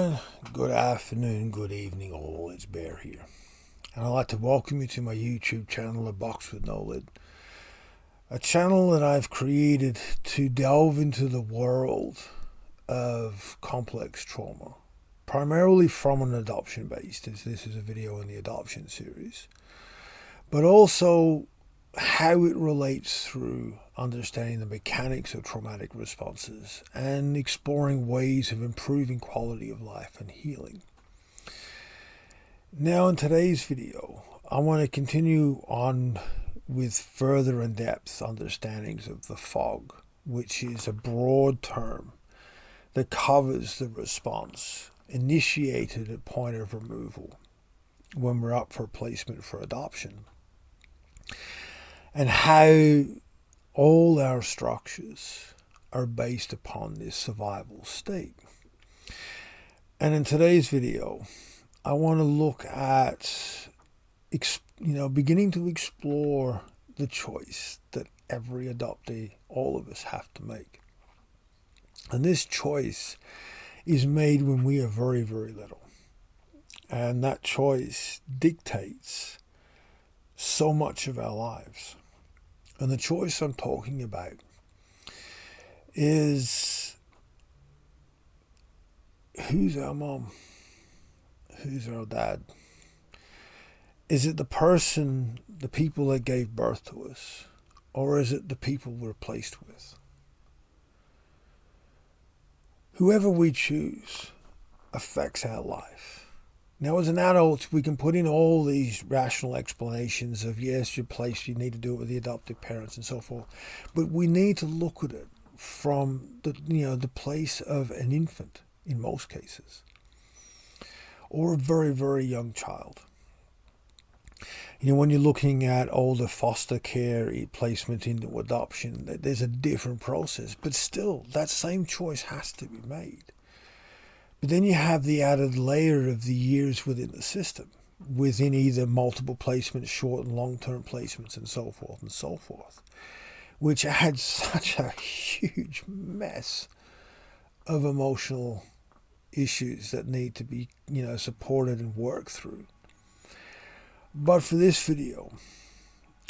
morning, good afternoon, good evening all, it's Bear here. And I'd like to welcome you to my YouTube channel, aboxwithnolid. A channel that I've created to delve into the world of complex trauma. Primarily from an adoption base, as this is a video in the adoption series. But also how it relates through understanding the mechanics of traumatic responses and exploring ways of improving quality of life and healing. Now in today's video, I want to continue on with further in-depth understandings of the FOG, which is a broad term that covers the response initiated at point of removal when we're up for placement for adoption, and how all our structures are based upon this survival state. And in today's video, I want to look at, beginning to explore the choice that every adoptee, all of us, have to make. And this choice is made when we are very, very little. And that choice dictates so much of our lives. And the choice I'm talking about is, who's our mom? Who's our dad? Is it the people that gave birth to us? Or is it the people we're placed with? Whoever we choose affects our life. Now, as an adult, we can put in all these rational explanations of, yes, you're placed, you need to do it with the adoptive parents and so forth. But we need to look at it from the place of an infant, in most cases, or a very, very young child. When you're looking at older foster care placement into adoption, there's a different process. But still, that same choice has to be made. But then you have the added layer of the years within the system, within either multiple placements, short and long-term placements, and so forth, which adds such a huge mess of emotional issues that need to be, supported and worked through. But for this video,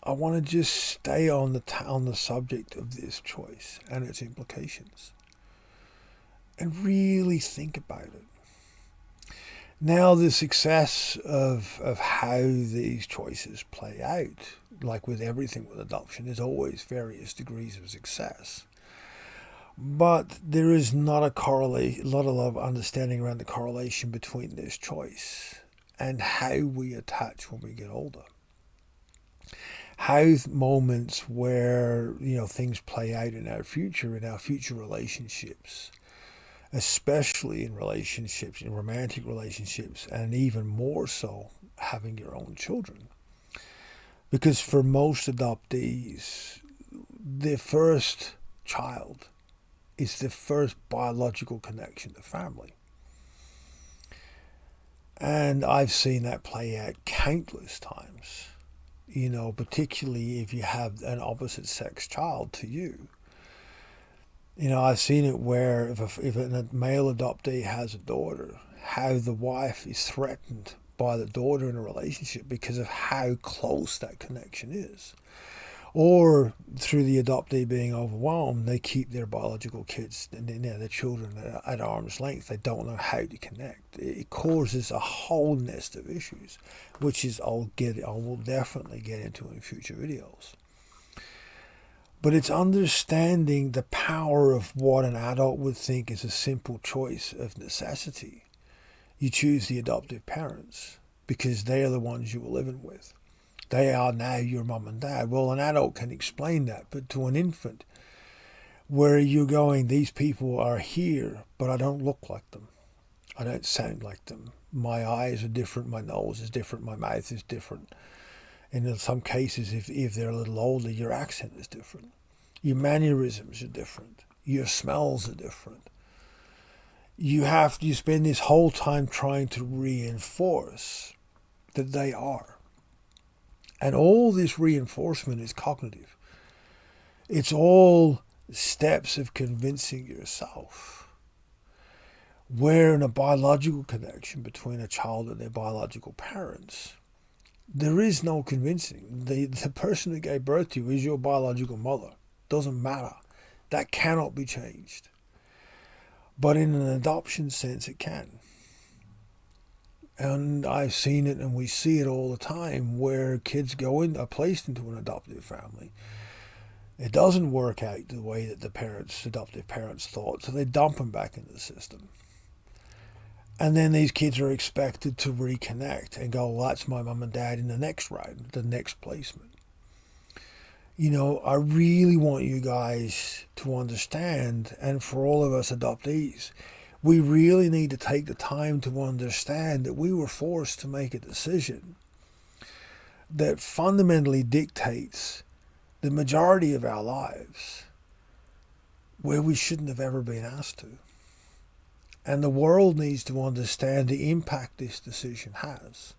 I want to just stay on the subject of this choice and its implications, and really think about it. Now, the success of how these choices play out, like with everything with adoption, there's always various degrees of success. But there is not a lot of understanding around the correlation between this choice and how we attach when we get older. How moments where things play out in our future relationships, especially in romantic relationships, and even more so having your own children. Because for most adoptees, their first child is the first biological connection to family. And I've seen that play out countless times, particularly if you have an opposite sex child to you. I've seen it where if a male adoptee has a daughter, how the wife is threatened by the daughter in a relationship because of how close that connection is. Or through the adoptee being overwhelmed, they keep their biological kids and their children at arm's length. They don't know how to connect. It causes a whole nest of issues, which is I will definitely get into in future videos. But it's understanding the power of what an adult would think is a simple choice of necessity. You choose the adoptive parents because they are the ones you were living with. They are now your mom and dad. Well, an adult can explain that, but to an infant, where you're going, these people are here, but I don't look like them. I don't sound like them. My eyes are different, my nose is different, my mouth is different. And in some cases, if they're a little older, your accent is different. Your mannerisms are different. Your smells are different. You spend this whole time trying to reinforce that they are. And all this reinforcement is cognitive. It's all steps of convincing yourself. Where in a biological connection between a child and their biological parents, there is no convincing. The person who gave birth to you is your biological mother. Doesn't matter. That cannot be changed. But in an adoption sense, it can. And I've seen it, and we see it all the time, where kids are placed into an adoptive family. It doesn't work out the way that adoptive parents thought, so they dump them back into the system. And then these kids are expected to reconnect and go, well, that's my mum and dad in the next round, the next placement. I really want you guys to understand, and for all of us adoptees, we really need to take the time to understand that we were forced to make a decision that fundamentally dictates the majority of our lives where we shouldn't have ever been asked to. And the world needs to understand the impact this decision has.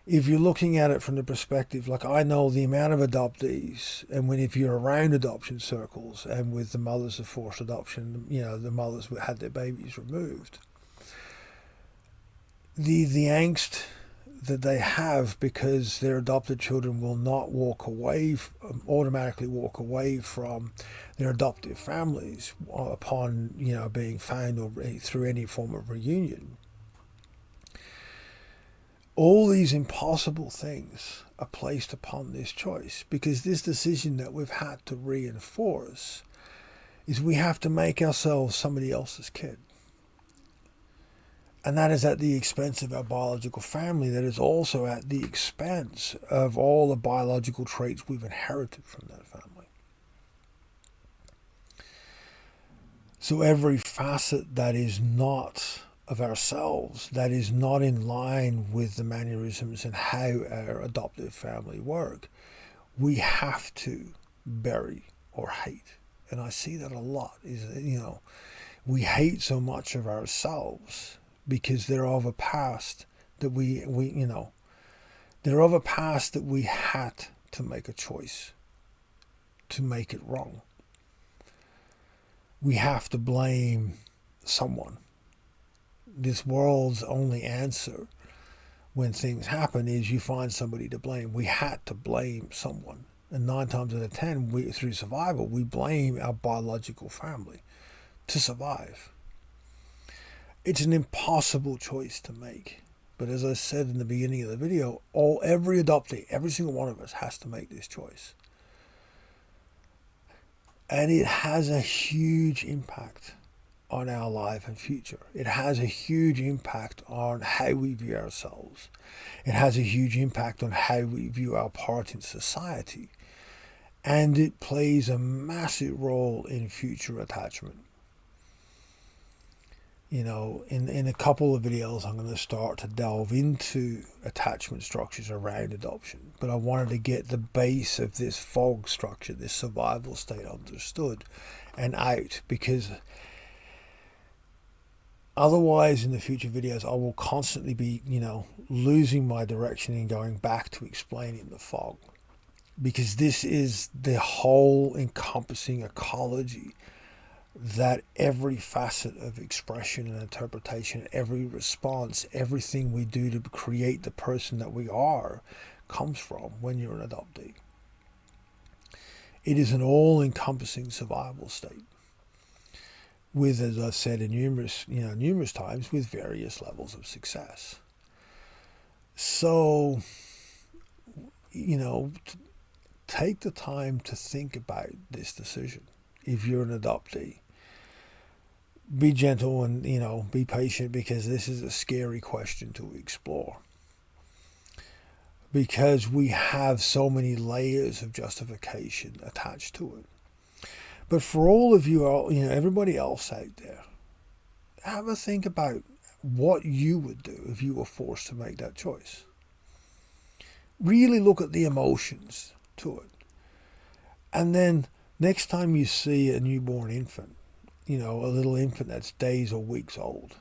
If you're looking at it from the perspective, like I know the amount of adoptees, and if you're around adoption circles and with the mothers of forced adoption, the mothers who had their babies removed, the angst that they have because their adopted children will not automatically walk away from their adoptive families upon being found or through any form of reunion. All these impossible things are placed upon this choice, because this decision that we've had to reinforce is we have to make ourselves somebody else's kid. And that is at the expense of our biological family. That is also at the expense of all the biological traits we've inherited from that family. So every facet that is not of ourselves, that is not in line with the mannerisms and how our adoptive family work, we have to bury or hate. And I see that a lot, we hate so much of ourselves because they're of a past that they're of a past that we had to make a choice to make it wrong. We have to blame someone. This world's only answer when things happen is you find somebody to blame. We had to blame someone. And 9 times out of 10, through survival, we blame our biological family to survive. It's an impossible choice to make. But as I said in the beginning of the video, every adoptee, every single one of us has to make this choice. And it has a huge impact on our life and future. It has a huge impact on how we view ourselves. It has a huge impact on how we view our part in society. And it plays a massive role in future attachment. In a couple of videos, I'm going to start to delve into attachment structures around adoption. But I wanted to get the base of this fog structure, this survival state understood and out, because otherwise, in the future videos, I will constantly be, losing my direction and going back to explaining the fog. Because this is the whole encompassing ecology that every facet of expression and interpretation, every response, everything we do to create the person that we are comes from when you're an adoptee. It is an all-encompassing survival state, with, as I said in numerous times, with various levels of success. So, take the time to think about this decision. If you're an adoptee, be gentle and, be patient, because this is a scary question to explore. Because we have so many layers of justification attached to it. But for all of you, everybody else out there, have a think about what you would do if you were forced to make that choice. Really look at the emotions to it. And then next time you see a newborn infant, a little infant that's days or weeks old,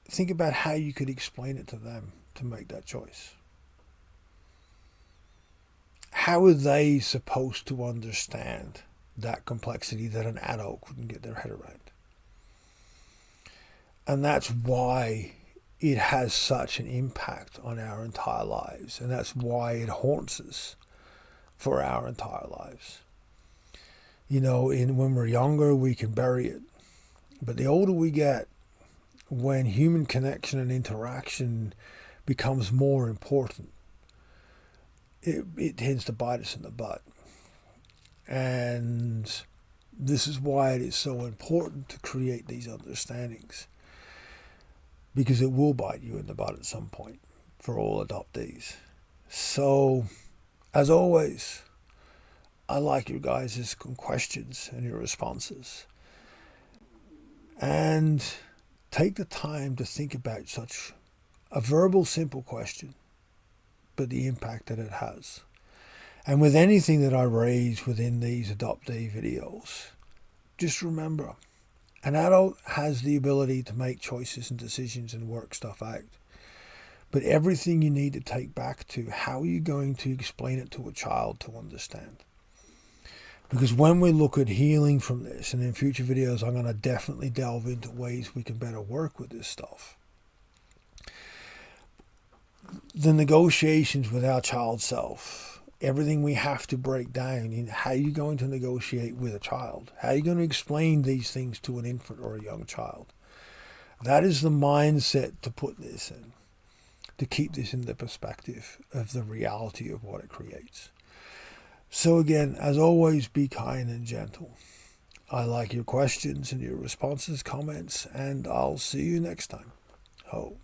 think about how you could explain it to them to make that choice. How are they supposed to understand that complexity that an adult couldn't get their head around? And that's why it has such an impact on our entire lives. And that's why it haunts us for our entire lives. You know, when we're younger, we can bury it. But the older we get, when human connection and interaction becomes more important, it tends to bite us in the butt. And this is why it is so important to create these understandings, because it will bite you in the butt at some point for all adoptees. So, as always, I like your guys' questions and your responses. And take the time to think about such a verbal, simple question, but the impact that it has. And with anything that I raise within these adoptee videos, just remember, an adult has the ability to make choices and decisions and work stuff out. But everything you need to take back to, how are you going to explain it to a child to understand? Because when we look at healing from this, and in future videos I'm going to definitely delve into ways we can better work with this stuff, the negotiations with our child self, everything we have to break down in how are you going to negotiate with a child? How are you going to explain these things to an infant or a young child? That is the mindset to put this in, to keep this in the perspective of the reality of what it creates. So again, as always, be kind and gentle. I like your questions and your responses, comments, and I'll see you next time. Ho.